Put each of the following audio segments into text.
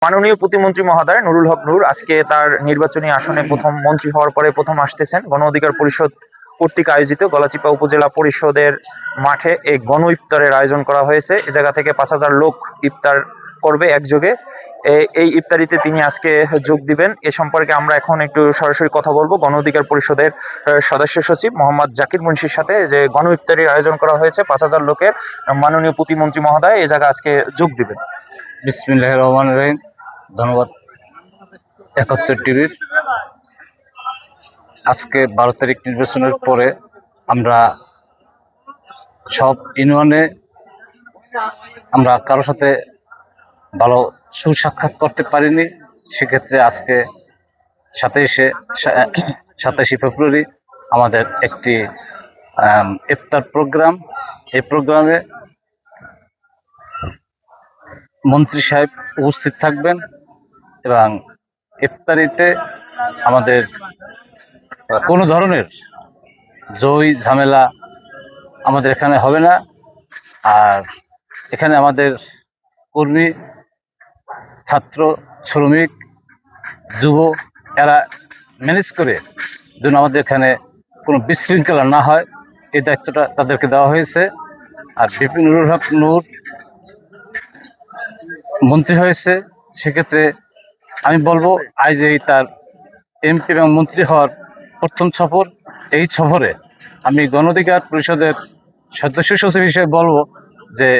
মাননীয় প্রতিমন্ত্রী মহোদয় নুরুল হক নূর আজকে তার নির্বাচনী আসনে প্রথম মন্ত্রী হওয়ার পরে প্রথম আসতেছেন। গণ অধিকার পরিষদ কর্তৃক আয়োজিত গলাচিপা উপজেলা পরিষদের মাঠে এই গণ ইফতারের আয়োজন করা হয়েছে। এ জায়গা থেকে 5,000 লোক ইফতার করবে একযোগে। এই ইফতারিতে তিনি আজকে যোগ দিবেন। এ সম্পর্কে আমরা এখন একটু সরাসরি কথা বলবো গণ অধিকার পরিষদের সদস্য সচিব মোহাম্মদ জাকির মুন্সির সাথে, যে গণ ইফতারির আয়োজন করা হয়েছে 5,000 লোকের। মাননীয় প্রতিমন্ত্রী মহোদয় এই জায়গা আজকে যোগ দিবেন। বিসমিল্লাহির রহমানির রহিম। ধন্যবাদ 71 টিভির। আজকে 12 তারিখ নির্বাচনের পরে আমরা সব ইউনিয়নে আমরা কারোর সাথে ভালো সুসাক্ষাৎ করতে পারিনি। সেক্ষেত্রে আজকে 27শে ফেব্রুয়ারি আমাদের একটি ইফতার প্রোগ্রাম। এই প্রোগ্রামে মন্ত্রী সাহেব উপস্থিত থাকবেন এবং ইফতারিতে আমাদের কোনো ধরনের জয় ঝামেলা আমাদের এখানে হবে না। আর এখানে আমাদের কর্মী, ছাত্র, শ্রমিক, যুব এরা ম্যানেজ করে যেন আমাদের এখানে কোনো বিশৃঙ্খলা না হয়, এই দায়িত্বটা তাদেরকে দেওয়া হয়েছে। আর বিপিন নুরুল হক নূর মন্ত্রী হয়েছে, সেক্ষেত্রে আমি বলবো আজ এই তার এমপি এবং মন্ত্রী হওয়ার প্রথম সফর। এই সফরে আমি গণ অধিকার পরিষদের সদস্য সচিব হিসেবে বলবো যে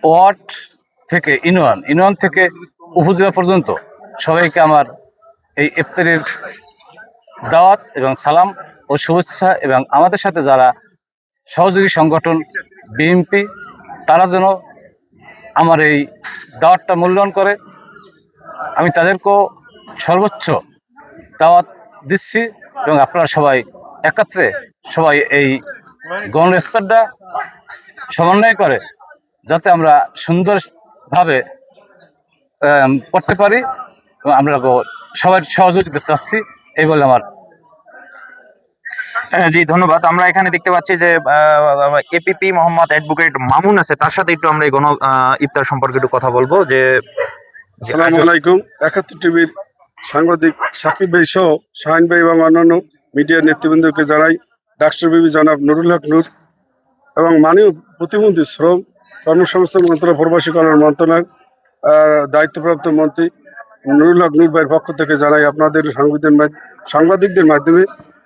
ওয়ার্ড থেকে ইউনিয়ন থেকে উপজেলা পর্যন্ত সবাইকে আমার এই ইফতারির দাওয়াত এবং সালাম ও শুভেচ্ছা, এবং আমাদের সাথে যারা সহযোগী সংগঠন বিএনপি তারা যেন আমার এই দাওয়াতটা মূল্যায়ন করে। আমি তাদেরকেও সর্বোচ্চ দাওয়াত দিচ্ছি এবং আপনারা সবাই একত্রে সবাই এই গণ ইফতারটা সমন্বয় করে যাতে আমরা সুন্দরভাবে করতে পারি, এবং আমরা সবাই সহযোগিতা চাচ্ছি, এই বলে আমার। জি ধন্যবাদ। আমরা এখানে দেখতে পাচ্ছি যে এপিপি মোহাম্মদ অ্যাডভোকেট মামুন আছে, তার সাথে একটু আমরা এই গণ ইফতার সম্পর্কে একটু কথা বলবো। যে আসসালামু আলাইকুম। 71 টিভির সাংবাদিক সাকিব ভাই সহ শাহিন ভাই এবং অন্যান্য মিডিয়ার নেতৃবৃন্দকে জানাই ডাক্তার বিবি জনাব নুরুল হক নূর এবং মাননীয় প্রতিমন্ত্রী শ্রম কর্মসংস্থান মন্ত্রণালয় প্রবাসী কল্যাণ মন্ত্রণালয়ের দায়িত্বপ্রাপ্ত মন্ত্রী নুরুল হক নূর ভাইয়ের পক্ষ থেকে জানাই আপনাদের সাংবাদিকদের মাধ্যমে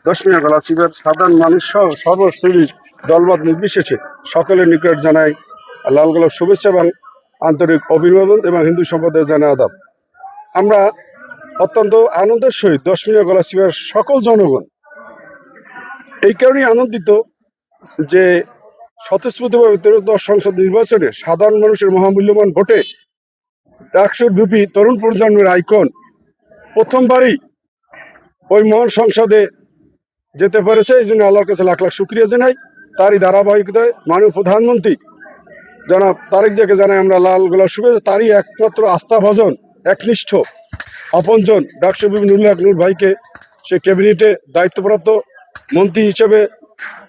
10 মিনিট গলাচিপার সাধারণ মানুষ সহ সর্বশ্রেণীর দলবাদ নির্বিশেষে সকলের নিকট জানাই লাল গোলাপ শুভেচ্ছা এবং আন্তরিক অভিনন্দন এবং হিন্দু সম্প্রদায়ের জানাই আদাব। আমরা অত্যন্ত আনন্দের সহিত 10 মিনিট গলাচিপার সকল জনগণ এই কারণেই আনন্দিত যে স্বতঃস্ফূর্তভাবে 13দশ সংসদ নির্বাচনে সাধারণ মানুষের মহামূল্যবান ভোটে ডাকসুর বিপি তরুণ প্রজন্মের আইকন প্রথমবারই ওই মহান সংসদে যেতে পেরেছে। এই জন্য আল্লাহর কাছে লাখ লাখ শুক্রিয়া জানাই। তারই ধারাবাহিকতায় মাননীয় প্রধানমন্ত্রী জনাব তারেক জিয়াকে জানাই আমরা লাল গোলাপ শুভেচ্ছা। তারই একমাত্র আস্থাভাজন একনিষ্ঠ আপনজন ডাক্তার বিপি নুরুল হক নূর ভাইকে সে ক্যাবিনেটে দায়িত্বপ্রাপ্ত মন্ত্রী হিসেবে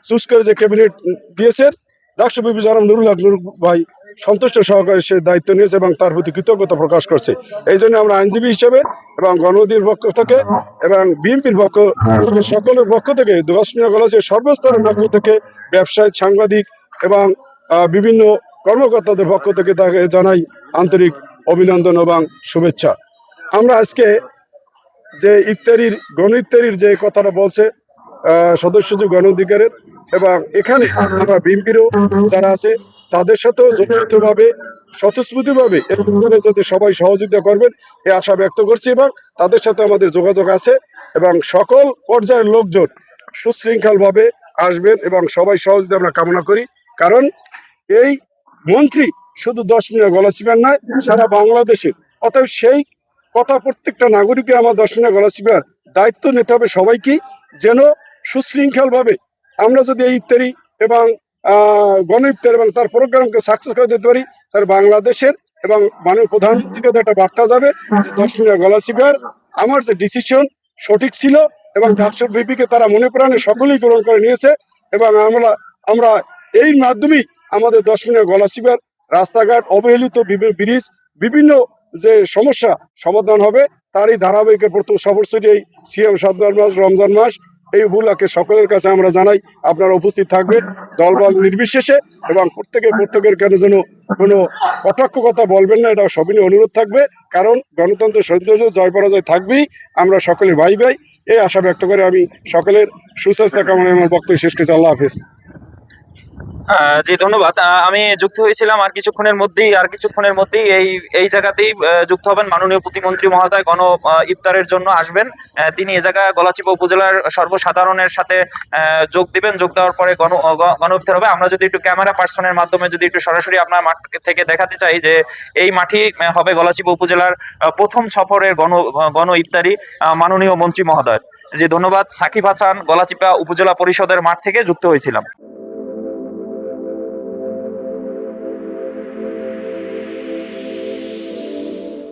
চুজ করে যে ক্যাবিনেট দিয়েছেন, ডাক্তার বিপি জনাব নুরুল হক নূর ভাই সন্তুষ্ট সহকারে সে দায়িত্ব নিয়েছে এবং তার প্রতি কৃতজ্ঞতা প্রকাশ করছে। এই জন্য আমরা আইনজীবী হিসেবে এবং গণ অধিকার পক্ষ থেকে এবং বিএনপির পক্ষ থেকে সকলের পক্ষ থেকে 10 মিনিট গলাচিপার সর্বস্তরের পক্ষ থেকে ব্যবসায়ী, সাংবাদিক এবং বিভিন্ন কর্মকর্তাদের পক্ষ থেকে তাকে জানাই আন্তরিক অভিনন্দন এবং শুভেচ্ছা। আমরা আজকে যে ইফতারির গণ ইফতারির যে কথাটা বলছে সদস্য যে গণ অধিকারের, এবং এখানে আমরা বিএনপিরও যারা আছে তাদের সাথেও যথাযথভাবে স্বতঃস্ফূর্তভাবে যাতে সবাই সহযোগিতা করবেন এই আশা ব্যক্ত করছি, এবং তাদের সাথে আমাদের যোগাযোগ আছে এবং সকল পর্যায়ের লোকজন সুশৃঙ্খলভাবে আসবেন এবং সবাই সহযোগিতা আমরা কামনা করি। কারণ এই মন্ত্রী শুধু 10 মিনিট গলাচিপার নয়, সারা বাংলাদেশের। অতএব সেই কথা প্রত্যেকটা নাগরিকের আমার 10 মিনিট গলাচিপার দায়িত্ব নিতে হবে সবাইকে, যেন সুশৃঙ্খলভাবে আমরা যদি এই ইফতারি এবং গণ ইফতার এবং তার প্রোগ্রামকে সাকসেস করে দিতে পারি, তাহলে বাংলাদেশের এবং মাননীয় প্রধানমন্ত্রীকে একটা বার্তা যাবে যে 10 মিনিট গলাচিপার আমার যে ডিসিশন সঠিক ছিল, এবং ডাক্তার বিপিকে তারা মনে প্রাণে সকলেই গ্রহণ করে নিয়েছে। এবং আমরা এই মাধ্যমেই আমাদের 10 মিনিট গলাচিপার রাস্তাঘাট, অবহেলিত ব্রিজ, বিভিন্ন যে সমস্যা সমাধান হবে তারই ধারাবাহিকের প্রথম সফর ছিল এই সিএম সাবধান মাস রমজান মাস। এই উপলক্ষে সকলের কাছে আমরা জানাই আপনারা উপস্থিত থাকবেন দলবল নির্বিশেষে, এবং প্রত্যেকের কেন যেন কোনো কটাক্ষ কথা বলবেন না, এটা সবিনয় অনুরোধ থাকবে। কারণ গণতন্ত্রের সৌন্দর্য জয় পরাজয় থাকবেই, আমরা সকলে ভাই ভাই এই আশা ব্যক্ত করে আমি সকলের সুস্বাস্থ্য কামনায় আমার বক্তব্য শেষ করছি। আল্লাহ হাফেজ। জি ধন্যবাদ। আমি যুক্ত হয়েছিলাম আর কিছুক্ষণের মধ্যেই এই জায়গাতেই যুক্ত হবেন মাননীয় প্রতিমন্ত্রী মহোদয় ইফতারের জন্য আসবেন। তিনি এ জায়গায় গলাচিপা উপজেলার সর্বসাধারণের সাথে যোগ দিবেন। যোগ দেওয়ার পরে গণ ইফতার হবে। আমরা যদি একটু ক্যামেরা পার্সনের মাধ্যমে যদি একটু সরাসরি আপনার মাঠ থেকে দেখাতে চাই যে এই মাঠই হবে গলাচিপা উপজেলার প্রথম সফরের গণ ইফতারি মাননীয় মন্ত্রী মহোদয়। জি ধন্যবাদ। সাকিব হাসান, গলাচিপা উপজেলা পরিষদের মাঠ থেকে যুক্ত হয়েছিলাম।